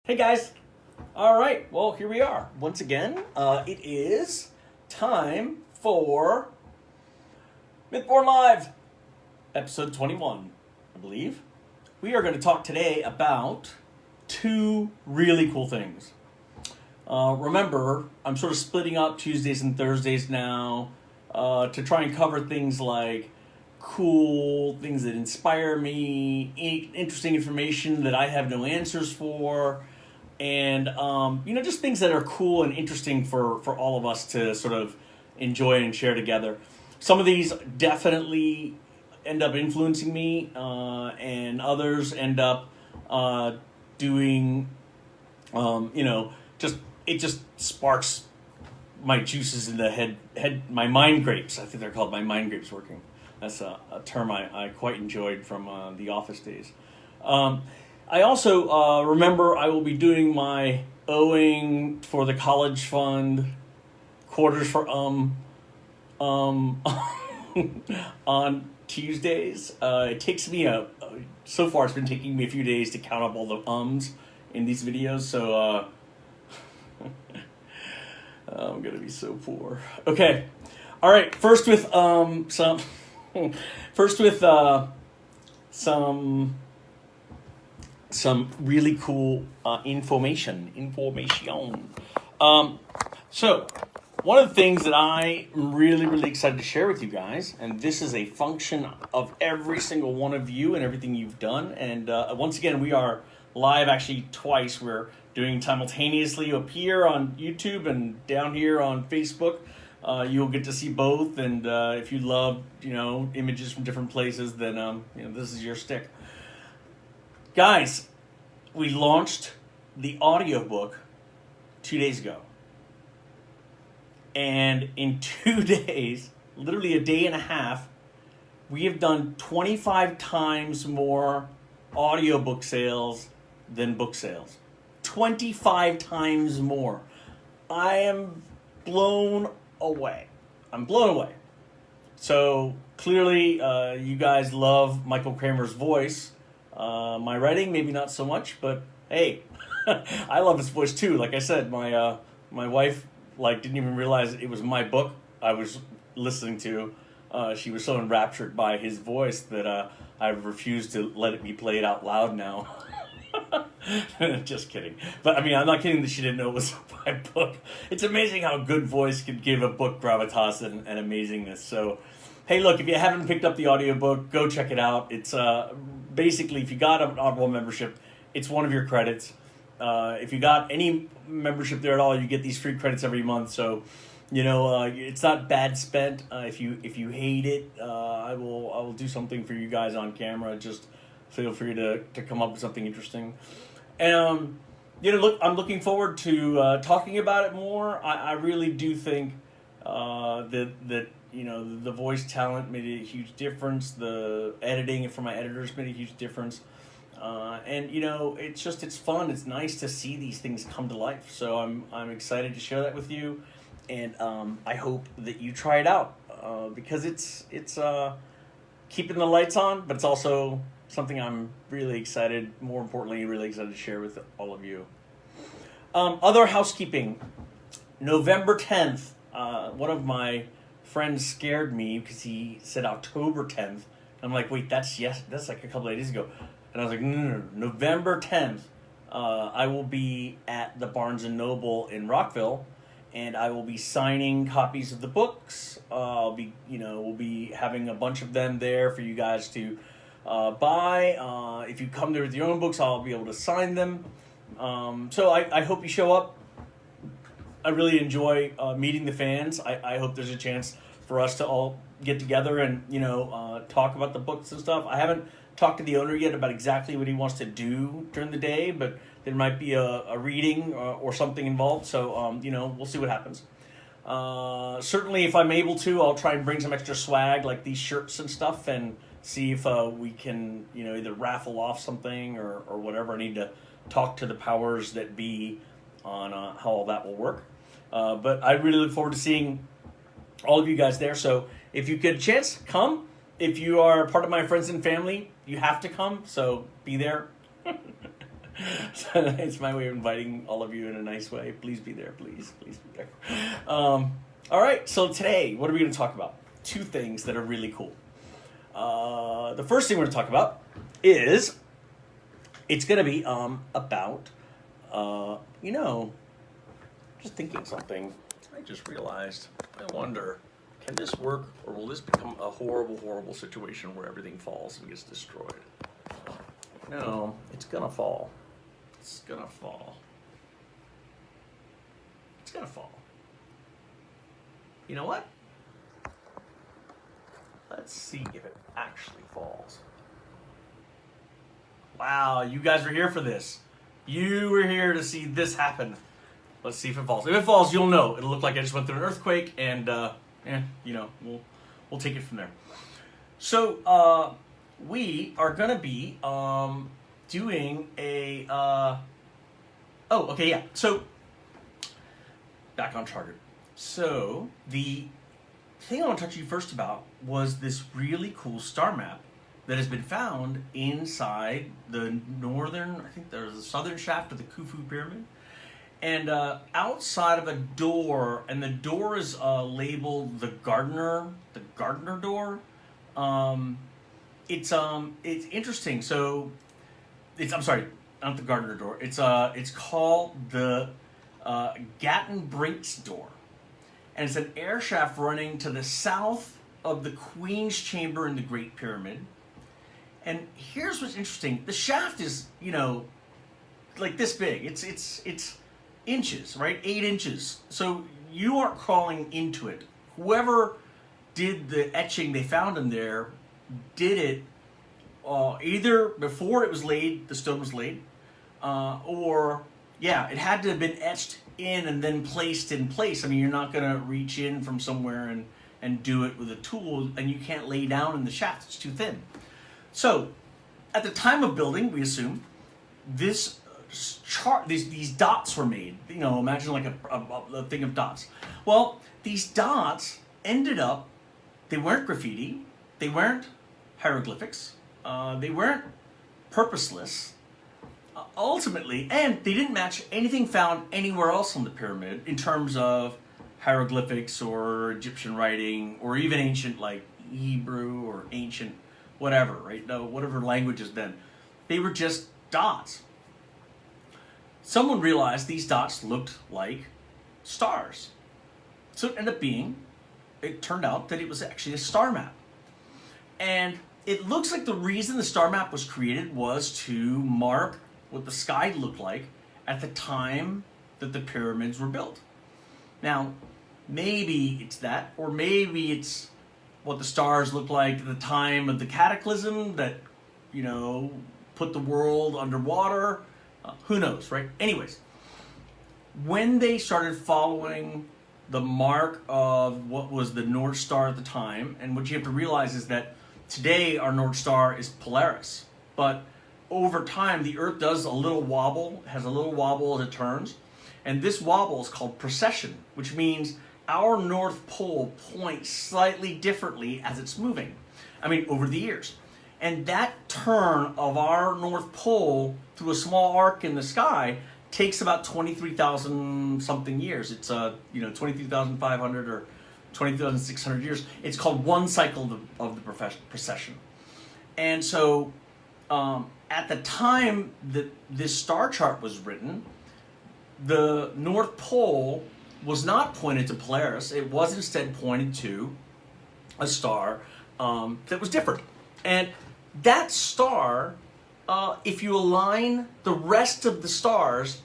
Hey guys! Alright, well here we are. Once again, it is time for Mythborn Live, episode 21, I believe. We are going to talk today about two really cool things. Remember, I'm sort of splitting up Tuesdays and Thursdays now to try and cover things like cool things that inspire me, interesting information that I have no answers for, and just things that are cool and interesting for all of us to sort of enjoy and share together. Some of these definitely end up influencing me, and others end up doing, it just sparks my juices in the head, my mind grapes. I think they're called my mind grapes working. That's a term I quite enjoyed from the office days. I also remember I will be doing my owing for the college fund, quarters for on Tuesdays. It takes me so far it's been taking me a few days to count up all the ums in these videos, so I'm gonna be so poor. Okay, all right. First with some really cool information. So one of the things that I am really excited to share with you guys, and this is a function of every single one of you and everything you've done. And once again, we are live actually twice. We're doing simultaneously up here on YouTube and down here on Facebook. You'll get to see both, and if you love, images from different places, then this is your stick. Guys, we launched the audiobook 2 days ago. And in 2 days, literally a day and a half, we have done 25 times more audiobook sales than book sales. 25 times more. I am blown away. I'm blown away. So clearly, you guys love Michael Kramer's voice. My writing, maybe not so much, but hey, I love his voice too. Like I said, my wife didn't even realize it was my book I was listening to. She was so enraptured by his voice that I've refused to let it be played out loud now. Just kidding. But I mean, I'm not kidding that she didn't know it was my book. It's amazing how a good voice can give a book gravitas and amazingness. So, hey, look, if you haven't picked up the audiobook, go check it out. It's basically, if you got an Audible membership, it's one of your credits. If you got any membership there at all, you get these free credits every month. So, it's not bad spent. If you hate it, I will do something for you guys on camera. Just feel free to come up with something interesting. And, look, I'm looking forward to talking about it more. I really do think that the voice talent made a huge difference. The editing for my editors made a huge difference. And it's fun. It's nice to see these things come to life. So I'm excited to share that with you. And I hope that you try it out because it's keeping the lights on, but it's also something I'm really excited, more importantly, really excited to share with all of you. Other housekeeping. November 10th, one of my friends scared me because he said October 10th. I'm like, wait, that's like a couple of days ago. And I was like, no. November 10th, I will be at the Barnes & Noble in Rockville, and I will be signing copies of the books. We'll be having a bunch of them there for you guys to buy. If you come there with your own books, I'll be able to sign them. So I hope you show up. I really enjoy meeting the fans. I hope there's a chance for us to all get together and talk about the books and stuff. I haven't talked to the owner yet about exactly what he wants to do during the day, but there might be a reading or something involved. So we'll see what happens. Certainly, if I'm able to, I'll try and bring some extra swag like these shirts and stuff, and see if we can either raffle off something or whatever. I need to talk to the powers that be on how all that will work. But I really look forward to seeing all of you guys there. So if you get a chance, come. If you are part of my friends and family, you have to come. So be there. So it's my way of inviting all of you in a nice way. Please be there. Please be there. All right. So today, what are we going to talk about? Two things that are really cool. The first thing we're going to talk about is it's going to be about just thinking something. I just realized. I wonder, can this work, or will this become a horrible, horrible situation where everything falls and gets destroyed? No, it's gonna fall. It's gonna fall. It's gonna fall. You know what? Let's see if it actually falls. Wow, you guys were here for this. You were here to see this happen. Let's see if it falls. If it falls, you'll know. It'll look like I just went through an earthquake, and we'll take it from there. So we are gonna be doing a. So back on Chartered. So the thing I want to talk to you first about was this really cool star map that has been found inside the northern, I think there's the southern shaft of the Khufu pyramid, and outside of a door, and the door is labeled the Gardener door. It's interesting. So I'm sorry, not the Gardener door. It's called the Gattenbrinks door, and it's an air shaft running to the south of the Queen's Chamber in the Great Pyramid. And here's what's interesting: the shaft is, like this big. It's inches, right? 8 inches. So you aren't crawling into it. Whoever did the etching they found in there did it either before it was laid, the stone was laid, or it had to have been etched in and then placed in place. I mean, you're not going to reach in from somewhere and do it with a tool, and you can't lay down in the shaft. It's too thin. So at the time of building, we assume this these dots were made. Imagine like a thing of dots. Well, these dots ended up, they weren't graffiti, they weren't hieroglyphics, they weren't purposeless, ultimately, and they didn't match anything found anywhere else on the pyramid in terms of hieroglyphics or Egyptian writing or even ancient like Hebrew or ancient whatever, right? No, whatever language has been. They were just dots. Someone realized these dots looked like stars. So it turned out that it was actually a star map. And it looks like the reason the star map was created was to mark what the sky looked like at the time that the pyramids were built. Now, maybe it's that, or maybe it's what the stars looked like at the time of the cataclysm that, put the world underwater. Who knows, right? Anyways, when they started following the mark of what was the North Star at the time, and what you have to realize is that today our North Star is Polaris, but over time the Earth does a little wobble, has a little wobble as it turns, and this wobble is called precession, which means our North Pole points slightly differently as it's moving. Over the years. And that turn of our North Pole through a small arc in the sky takes about 23,000 something years. It's 23,500 or 20,600 years. It's called one cycle of the precession. And so at the time that this star chart was written, the North Pole was not pointed to Polaris. It was instead pointed to a star that was different. And that star, if you align the rest of the stars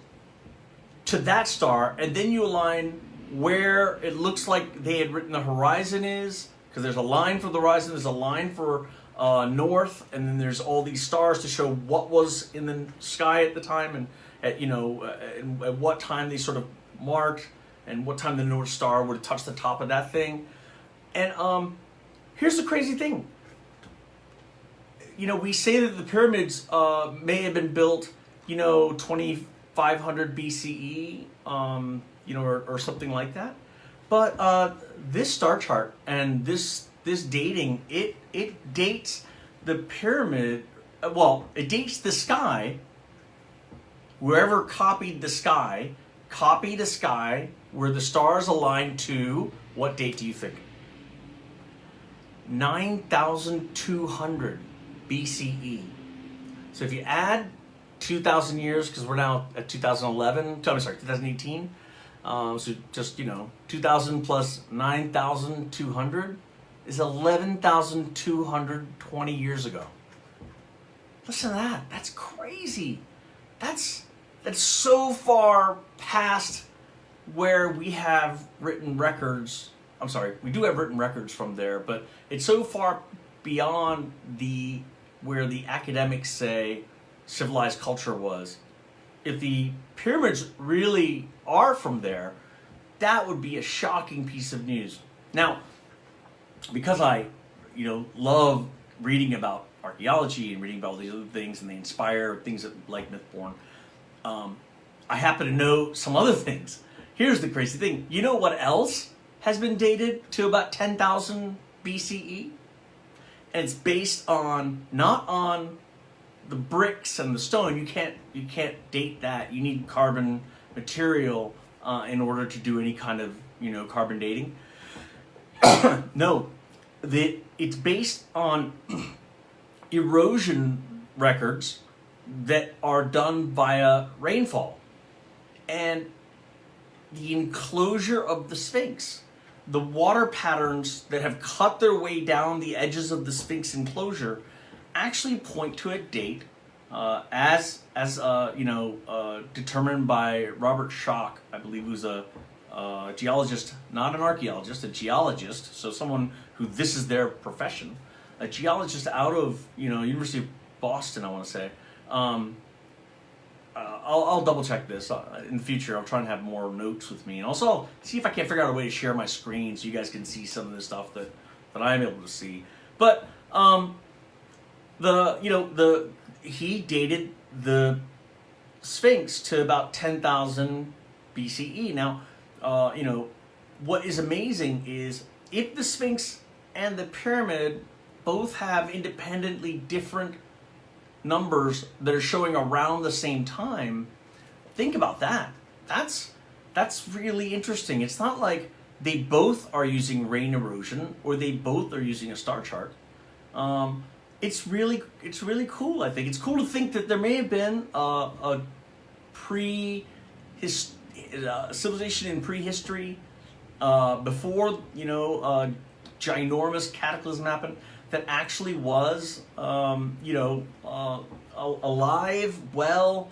to that star, and then you align where it looks like they had written the horizon is, because there's a line for the horizon, there's a line for north, and then there's all these stars to show what was in the sky at the time, and at what time they sort of marked, and what time the North Star would touch the top of that thing. And here's the crazy thing. We say that the pyramids may have been built, 2500 BCE, or something like that. But this star chart and this dating, it dates the pyramid. It dates the sky whoever copied the sky where the stars aligned to, what date do you think? 9,200 BCE. So if you add 2,000 years, because we're now at 2018. So just, 2,000 plus 9,200 is 11,220 years ago. Listen to that. That's crazy. That's so far past where we have written records. I'm sorry, we do have written records from there, but it's so far beyond where the academics say civilized culture was. If the pyramids really are from there, that would be a shocking piece of news. Now, because I, love reading about archaeology and reading about all these other things, and they inspire things like Mythborn, I happen to know some other things. Here's the crazy thing. You know what else has been dated to about 10,000 BCE? And it's based on, not on the bricks and the stone. You can't date that. You need carbon material in order to do any kind of carbon dating. No, it's based on erosion records that are done via rainfall, and the enclosure of the Sphinx, the water patterns that have cut their way down the edges of the Sphinx enclosure, actually point to a date, as determined by Robert Schoch, I believe, who's a geologist, not an archaeologist, a geologist. So someone who this is their profession, a geologist out of University of Boston, I want to say. I'll double check this in the future. I'll try and have more notes with me, and also I'll see if I can't figure out a way to share my screen so you guys can see some of the stuff that I'm able to see. But he dated the Sphinx to about 10,000 BCE. Now, what is amazing is if the Sphinx and the pyramid both have independently different numbers that are showing around the same time, think about that. That's really interesting. It's not like they both are using rain erosion or they both are using a star chart. It's really cool. I think it's cool to think that there may have been a civilization in prehistory before ginormous cataclysm happened, that actually was alive, well,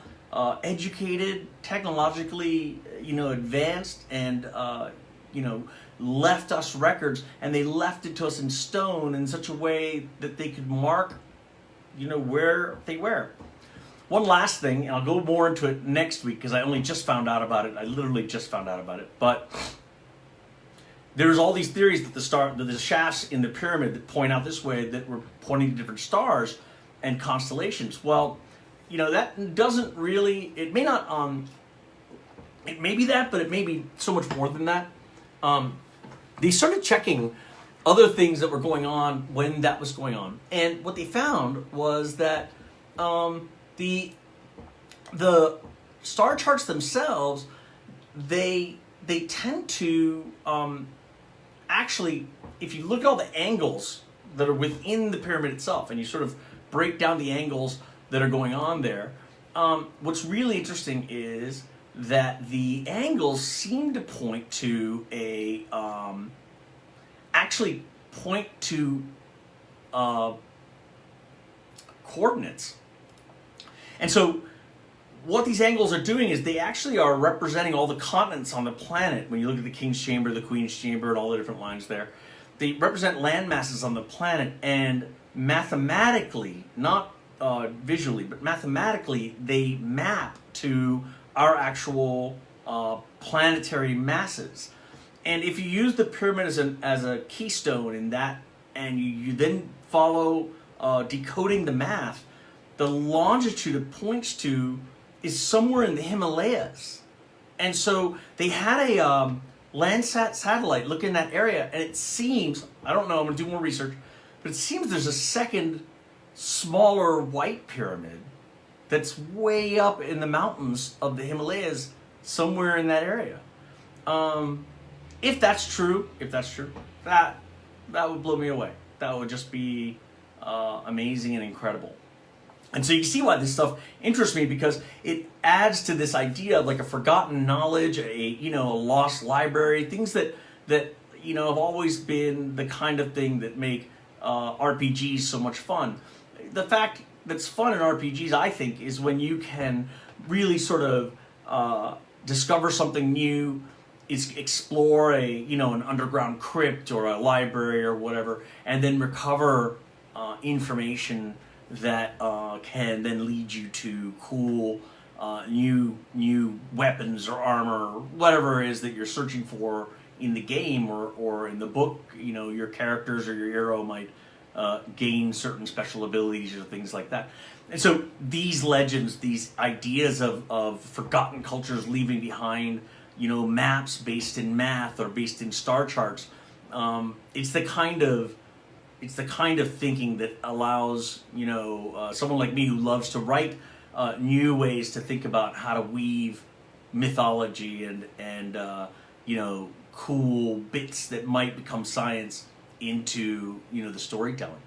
educated, technologically advanced, and left us records, and they left it to us in stone in such a way that they could mark where they were. One last thing, and I'll go more into it next week because I only just found out about it. I literally just found out about it. But there's all these theories that the shafts in the pyramid that point out this way, that were pointing to different stars and constellations. Well, that doesn't really. It may not. It may be that, but it may be so much more than that. They started checking other things that were going on when that was going on, and what they found was that the star charts themselves, they tend to actually, if you look at all the angles that are within the pyramid itself, and you sort of break down the angles that are going on there, what's really interesting is that the angles seem to point to coordinates. And so what these angles are doing is they actually are representing all the continents on the planet. When you look at the King's Chamber, the Queen's Chamber, and all the different lines there, they represent land masses on the planet, and mathematically, not visually, but mathematically, they map to our actual planetary masses. And if you use the pyramid as a keystone in that, and you then follow decoding the math, the longitude it points to is somewhere in the Himalayas. And so they had a Landsat satellite look in that area, and it seems, I don't know, I'm going to do more research, but it seems there's a second, smaller white pyramid that's way up in the mountains of the Himalayas, somewhere in that area. If that's true, that would blow me away. That would just be amazing and incredible. And so you see why this stuff interests me, because it adds to this idea of like a forgotten knowledge, a lost library, things that have always been the kind of thing that make RPGs so much fun. The fact that's fun in RPGs, I think, is when you can really sort of discover something new, is explore an underground crypt or a library or whatever, and then recover information that can then lead you to cool new weapons or armor or whatever it is that you're searching for in the game or in the book. Your characters or your hero might gain certain special abilities or things like that. And so these legends, these ideas of forgotten cultures leaving behind maps based in math or based in star charts, it's the kind of thinking that allows someone like me who loves to write new ways to think about how to weave mythology and cool bits that might become science into the storytelling.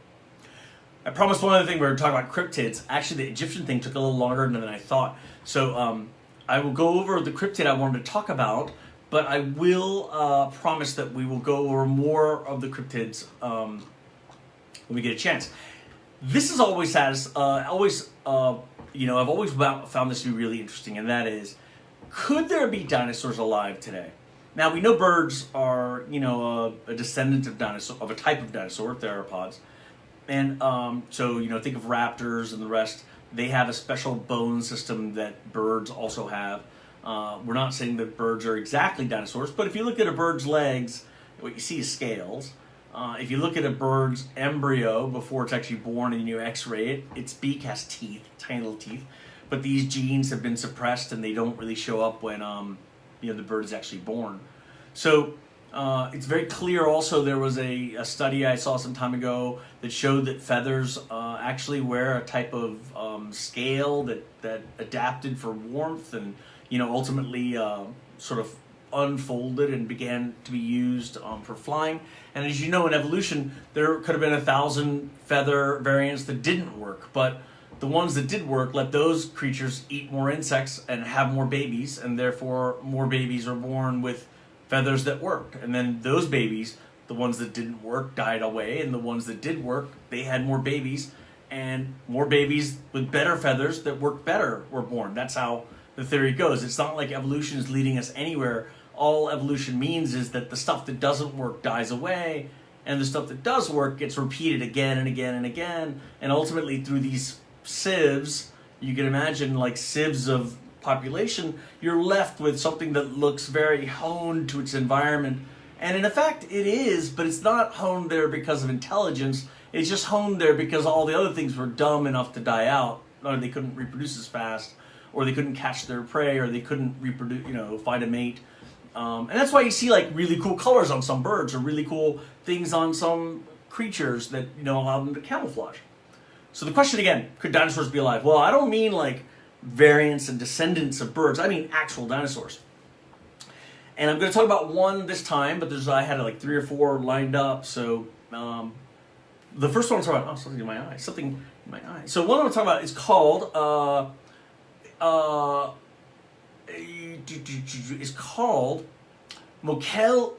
I promised one other thing. We were talking about cryptids. Actually, the Egyptian thing took a little longer than I thought. So I will go over the cryptid I wanted to talk about, but I will promise that we will go over more of the cryptids when we get a chance. This is always I've always found this to be really interesting, and that is, could there be dinosaurs alive today? Now, we know birds are, a descendant of a type of dinosaur, theropods. And so, think of raptors and the rest. They have a special bone system that birds also have. We're not saying that birds are exactly dinosaurs, but if you look at a bird's legs, what you see is scales. If you look at a bird's embryo before it's actually born and you x-ray it, its beak has teeth, tiny little teeth. But these genes have been suppressed and they don't really show up when the bird is actually born. So it's very clear also. There was a study I saw some time ago that showed that feathers actually wear a type of scale that adapted for warmth and ultimately sort of unfolded and began to be used for flying. And as you know, in evolution, there could have been 1,000 feather variants that didn't work, but the ones that did work let those creatures eat more insects and have more babies, and therefore more babies are born with feathers that worked. And then those babies, the ones that didn't work, died away, and the ones that did work, they had more babies, and more babies with better feathers that worked better were born. That's how the theory goes. It's not like evolution is leading us anywhere. All evolution means is that the stuff that doesn't work dies away, and the stuff that does work gets repeated again and again and again, and ultimately through these sieves, you can imagine like sieves of population, you're left with something that looks very honed to its environment. And in effect, it is, but it's not honed there because of intelligence. It's just honed there because all the other things were dumb enough to die out, or they couldn't reproduce as fast, or they couldn't catch their prey, or they couldn't reproduce, find a mate. And that's why you see like really cool colors on some birds, or really cool things on some creatures that allow them to camouflage. So the question again, could dinosaurs be alive? Well, I don't mean like variants and descendants of birds. I mean actual dinosaurs. And I'm going to talk about one this time, but I had like 3 or 4 lined up. So the first one I'm talking about, something in my eye. So one I'm talking about is called Mokele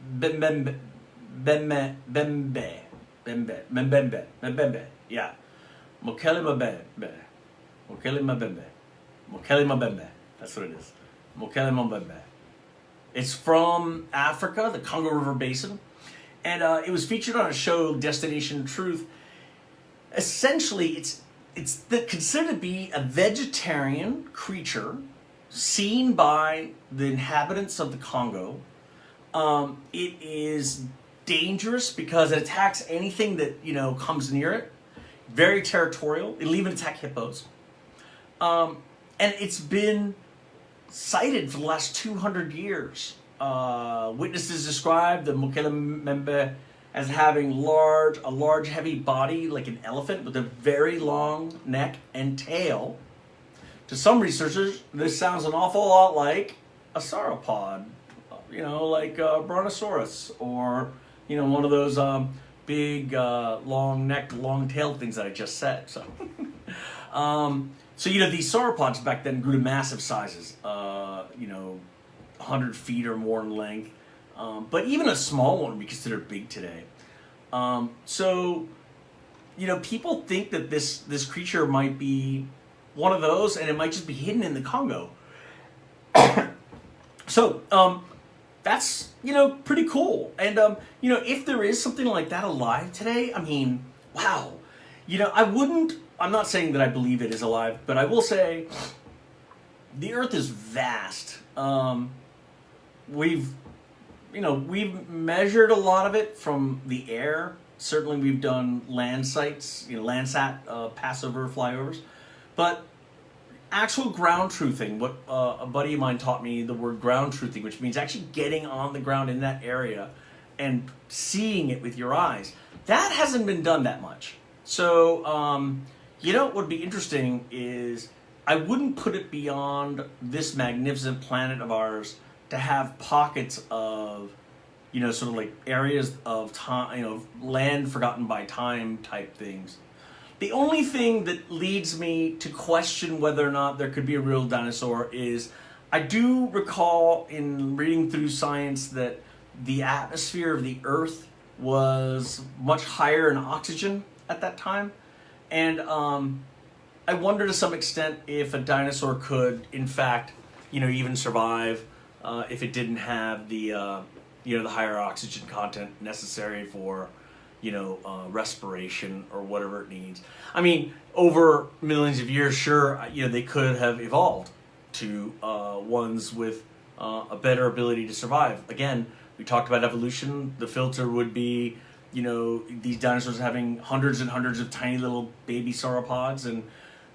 Mbembe. Yeah. Mokele Mbembe. That's what it is. Mokele Mbembe. It's from Africa, the Congo River Basin. And it was featured on a show, Destination Truth. Essentially, it's considered to be a vegetarian creature seen by the inhabitants of the Congo. It is dangerous because it attacks anything that comes near it. Very territorial. It'll even attack hippos. And it's been cited for the last 200 years. Witnesses describe the Mokele Mbembe as having a large heavy body like an elephant with a very long neck and tail. To some researchers, this sounds an awful lot like a sauropod, like a brontosaurus, or one of those big long neck, long tailed things that I just said. So, these sauropods back then grew to massive sizes, 100 feet or more in length. But even a small one would be considered big today. People think that this creature might be one of those, and it might just be hidden in the Congo. That's, pretty cool. And, if there is something like that alive today, I mean, wow. I'm not saying that I believe it is alive, but I will say the Earth is vast. We've measured a lot of it from the air. Certainly we've done land sites, Landsat, Passover flyovers. But actual ground truthing, what a buddy of mine taught me the word ground truthing, which means actually getting on the ground in that area and seeing it with your eyes. That hasn't been done that much. So, what would be interesting is I wouldn't put it beyond this magnificent planet of ours to have pockets of, sort of like areas of time, land forgotten by time type things. The only thing that leads me to question whether or not there could be a real dinosaur is I do recall in reading through science that the atmosphere of the Earth was much higher in oxygen at that time. And I wonder to some extent if a dinosaur could, in fact, even survive if it didn't have the higher oxygen content necessary for respiration or whatever it needs. I mean, over millions of years, sure, they could have evolved to ones with a better ability to survive. Again, we talked about evolution. The filter would be, these dinosaurs having hundreds and hundreds of tiny little baby sauropods, and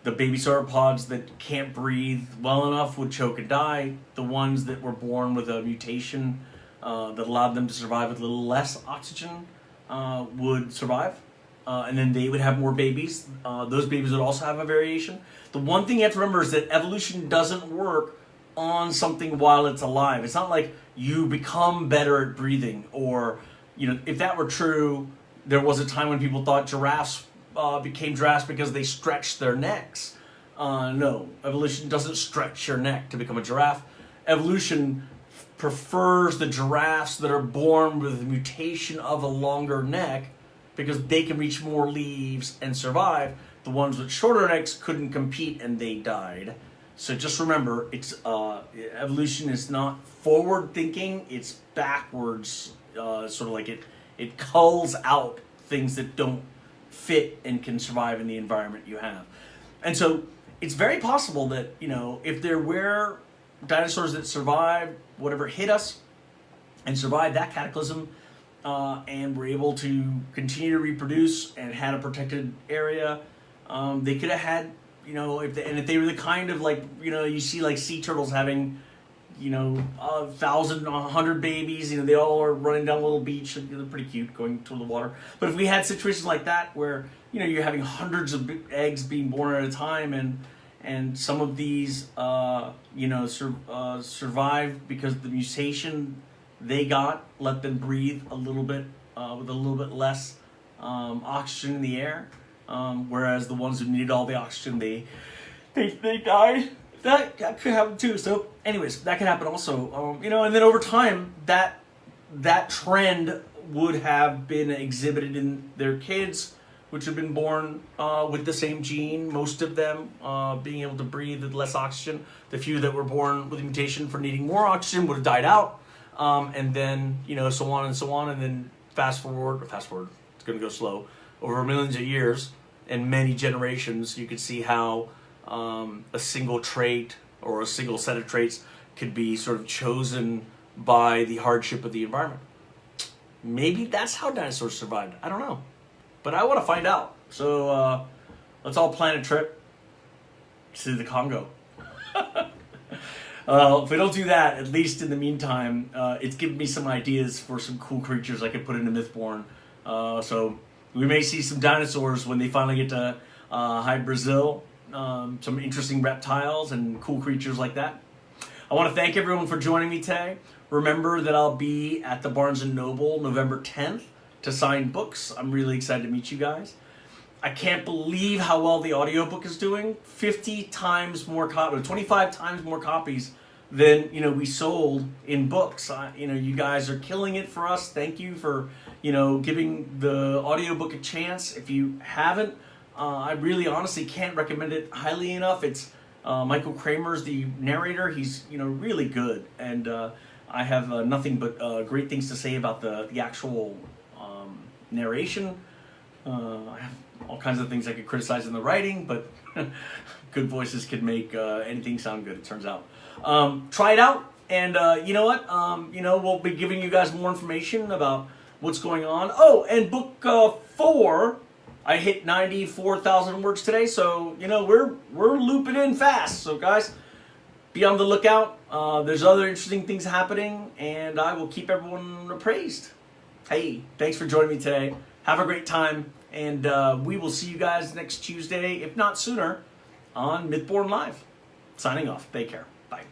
the baby sauropods that can't breathe well enough would choke and die. The ones that were born with a mutation that allowed them to survive with a little less oxygen would survive, and then they would have more babies. Those babies would also have a variation. The one thing you have to remember is that evolution doesn't work on something while it's alive. It's not like you become better at breathing, or if that were true, there was a time when people thought giraffes became giraffes because they stretched their necks. No, evolution doesn't stretch your neck to become a giraffe. Evolution prefers the giraffes that are born with a mutation of a longer neck because they can reach more leaves and survive. The ones with shorter necks couldn't compete and they died. So just remember, it's evolution is not forward thinking, it's backwards, sort of like it culls out things that don't fit and can survive in the environment you have. And so it's very possible that, if there were dinosaurs that survived whatever hit us and survived that cataclysm, and were able to continue to reproduce and had a protected area, they could have had, if they were the kind of you see like sea turtles having, 1,000, 100 babies, they all are running down a little beach, and they're pretty cute going to the water. But if we had situations like that where, you're having hundreds of eggs being born at a time, and some of these, survived because the mutation they got let them breathe a little bit with a little bit less oxygen in the air, whereas the ones who needed all the oxygen they died. That could happen too. So, anyways, that could happen also. And then over time, that trend would have been exhibited in their kids, which have been born with the same gene, most of them being able to breathe with less oxygen. The few that were born with a mutation for needing more oxygen would have died out. And then, so on and so on. And then fast forward, it's going to go slow, over millions of years and many generations, you could see how a single trait or a single set of traits could be sort of chosen by the hardship of the environment. Maybe that's how dinosaurs survived. I don't know. But I want to find out. So let's all plan a trip to the Congo. If we don't do that, at least in the meantime, it's given me some ideas for some cool creatures I could put into Mythborn So we may see some dinosaurs when they finally get to hide Brazil. Some interesting reptiles and cool creatures like that. I want to thank everyone for joining me today. Remember that I'll be at the Barnes & Noble November 10th to sign books. I'm really excited to meet you guys. I can't believe how well the audiobook is doing. 50 times more copies, 25 times more copies than we sold in books. You guys are killing it for us. Thank you for giving the audiobook a chance. If you haven't, I really honestly can't recommend it highly enough. It's Michael Kramer's the narrator. He's really good, and I have nothing but great things to say about the actual narration. I have all kinds of things I could criticize in the writing, but good voices could make anything sound good, it turns out. Try it out, and you know what? We'll be giving you guys more information about what's going on. Oh, and book 4, I hit 94,000 words today, so we're looping in fast. So guys, be on the lookout. There's other interesting things happening, and I will keep everyone appraised. Hey, thanks for joining me today. Have a great time, and we will see you guys next Tuesday, if not sooner, on Mythborn Live. Signing off. Take care. Bye.